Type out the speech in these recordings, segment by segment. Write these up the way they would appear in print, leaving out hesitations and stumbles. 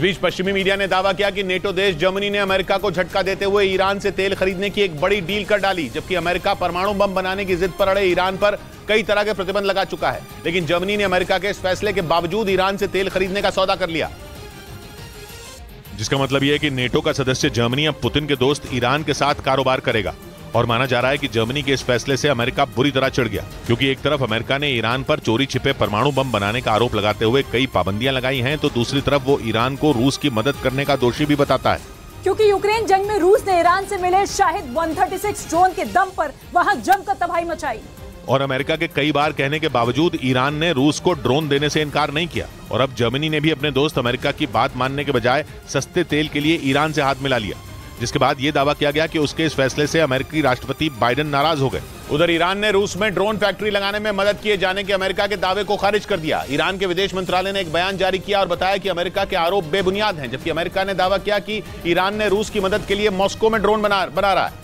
बीच पश्चिमी मीडिया ने दावा किया कि नेटो देश जर्मनी ने अमेरिका को झटका देते हुए ईरान से तेल खरीदने की एक बड़ी डील कर डाली, जबकि अमेरिका परमाणु बम बनाने की जिद पर अड़े ईरान पर कई तरह के प्रतिबंध लगा चुका है। लेकिन जर्मनी ने अमेरिका के इस फैसले के बावजूद ईरान से तेल खरीदने का सौदा कर लिया, जिसका मतलब यह है कि नेटो का सदस्य जर्मनी अब पुतिन के दोस्त ईरान के साथ कारोबार करेगा। और माना जा रहा है कि जर्मनी के इस फैसले से अमेरिका बुरी तरह चिढ़ गया, क्योंकि एक तरफ अमेरिका ने ईरान पर चोरी छिपे परमाणु बम बनाने का आरोप लगाते हुए कई पाबंदियां लगाई हैं, तो दूसरी तरफ वो ईरान को रूस की मदद करने का दोषी भी बताता है। क्योंकि यूक्रेन जंग में रूस ने ईरान से मिले शाहिद 136 ड्रोन के दम पर वहां जमकर तबाही मचाई। और अमेरिका के कई बार कहने के बावजूद ईरान ने रूस को ड्रोन देने से इनकार नहीं किया। और अब जर्मनी ने भी अपने दोस्त अमेरिका की बात मानने के बजाय सस्ते तेल के लिए ईरान से हाथ मिला लिया, जिसके बाद यह दावा किया गया कि उसके इस फैसले से अमेरिकी राष्ट्रपति बाइडेन नाराज हो गए। उधर ईरान ने रूस में ड्रोन फैक्ट्री लगाने में मदद किए जाने के अमेरिका के दावे को खारिज कर दिया। ईरान के विदेश मंत्रालय ने एक बयान जारी किया और बताया कि अमेरिका के आरोप बेबुनियाद हैं, जबकि अमेरिका ने दावा किया कि ईरान ने रूस की मदद के लिए मॉस्को में ड्रोन बना रहा है,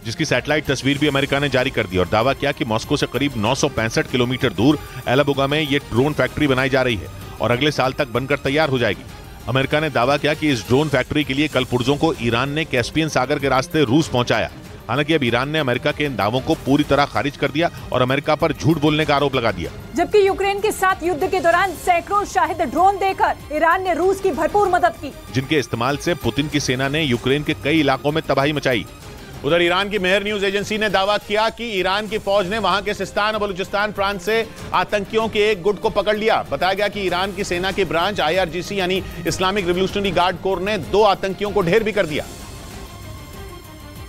जिसकी सैटेलाइट तस्वीर भी अमेरिका ने जारी कर दी और दावा किया कि मॉस्को से करीब 965 किलोमीटर दूर एलाबुगा में यह ड्रोन फैक्ट्री बनाई जा रही है और अगले साल तक बनकर तैयार हो जाएगी। अमेरिका ने दावा किया कि इस ड्रोन फैक्ट्री के लिए कल पुर्जों को ईरान ने कैस्पियन सागर के रास्ते रूस पहुंचाया। हालांकि अब ईरान ने अमेरिका के इन दावों को पूरी तरह खारिज कर दिया और अमेरिका पर झूठ बोलने का आरोप लगा दिया। जबकि यूक्रेन के साथ युद्ध के दौरान सैकड़ों शाहिद ड्रोन देकर ईरान ने रूस की भरपूर मदद की, जिनके इस्तेमाल से पुतिन की सेना ने यूक्रेन के कई इलाकों में तबाही मचाई। उधर ईरान की मेहर न्यूज एजेंसी ने दावा किया कि ईरान की फौज ने वहां के सिस्तान और बलूचिस्तान प्रांत से आतंकियों के एक गुट को पकड़ लिया। बताया गया कि ईरान की सेना की ब्रांच IRGC यानी इस्लामिक रिवोल्यूशनरी गार्ड कोर ने 2 आतंकियों को ढेर भी कर दिया,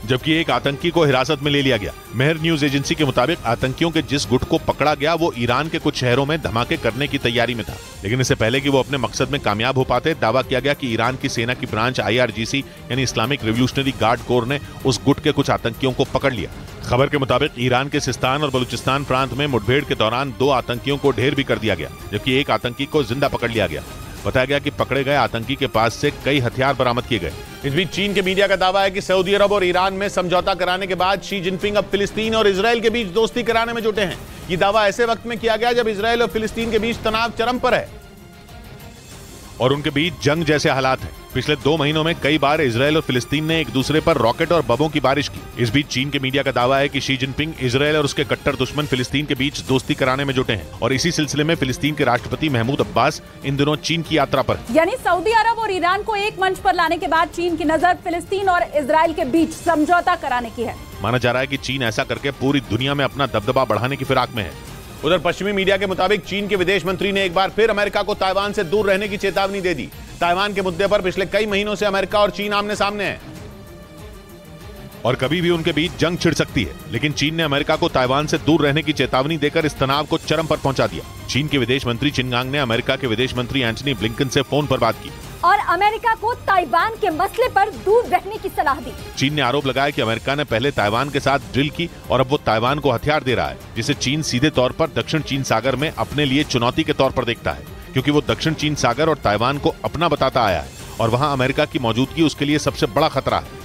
जबकि एक आतंकी को हिरासत में ले लिया गया। मेहर न्यूज एजेंसी के मुताबिक आतंकियों के जिस गुट को पकड़ा गया वो ईरान के कुछ शहरों में धमाके करने की तैयारी में था, लेकिन इससे पहले कि वो अपने मकसद में कामयाब हो पाते, दावा किया गया कि ईरान की सेना की ब्रांच IRGC यानी इस्लामिक रिवोल्यूशनरी गार्ड कोर ने उस गुट के कुछ आतंकियों को पकड़ लिया। खबर के मुताबिक ईरान के सिस्तान और बलूचिस्तान प्रांत में मुठभेड़ के दौरान 2 आतंकियों को ढेर भी कर दिया गया, जबकि एक आतंकी को जिंदा पकड़ लिया गया। बताया गया कि पकड़े गए आतंकी के पास से कई हथियार बरामद किए गए। इस बीच चीन के मीडिया का दावा है कि सऊदी अरब और ईरान में समझौता कराने के बाद शी जिनपिंग अब फिलिस्तीन और इजराइल के बीच दोस्ती कराने में जुटे हैं। ये दावा ऐसे वक्त में किया गया जब इजराइल और फिलिस्तीन के बीच तनाव चरम पर है और उनके बीच जंग जैसे हालात हैं। पिछले 2 महीनों में कई बार इजराइल और फिलिस्तीन ने एक दूसरे पर रॉकेट और बमों की बारिश की। इस बीच चीन के मीडिया का दावा है कि शी जिनपिंग इजराइल और उसके कट्टर दुश्मन फिलिस्तीन के बीच दोस्ती कराने में जुटे हैं और इसी सिलसिले में फिलिस्तीन के राष्ट्रपति महमूद अब्बास इन दिनों चीन की यात्रा पर। यानी सऊदी अरब और ईरान को एक मंच पर लाने के बाद चीन की नजर फिलिस्तीन और इजराइल के बीच समझौता कराने की है। माना जा रहा है कि चीन ऐसा करके पूरी दुनिया में अपना दबदबा बढ़ाने की फिराक में है। उधर पश्चिमी मीडिया के मुताबिक चीन के विदेश मंत्री ने एक बार फिर अमेरिका को ताइवान से दूर रहने की चेतावनी दे दी। ताइवान के मुद्दे पर पिछले कई महीनों से अमेरिका और चीन आमने सामने हैं और कभी भी उनके बीच जंग छिड़ सकती है, लेकिन चीन ने अमेरिका को ताइवान से दूर रहने की चेतावनी देकर इस तनाव को चरम पर पहुंचा दिया। चीन के विदेश मंत्री चिनगांग ने अमेरिका के विदेश मंत्री एंटनी ब्लिंकन से फोन पर बात की और अमेरिका को ताइवान के मसले पर दूर रहने की सलाह दी। चीन ने आरोप लगाया कि अमेरिका ने पहले ताइवान के साथ ड्रिल की और अब वो ताइवान को हथियार दे रहा है, जिसे चीन सीधे तौर पर दक्षिण चीन सागर में अपने लिए चुनौती के तौर पर देखता है, क्योंकि वो दक्षिण चीन सागर और ताइवान को अपना बताता आया है और वहाँ अमेरिका की मौजूदगी उसके लिए सबसे बड़ा खतरा है।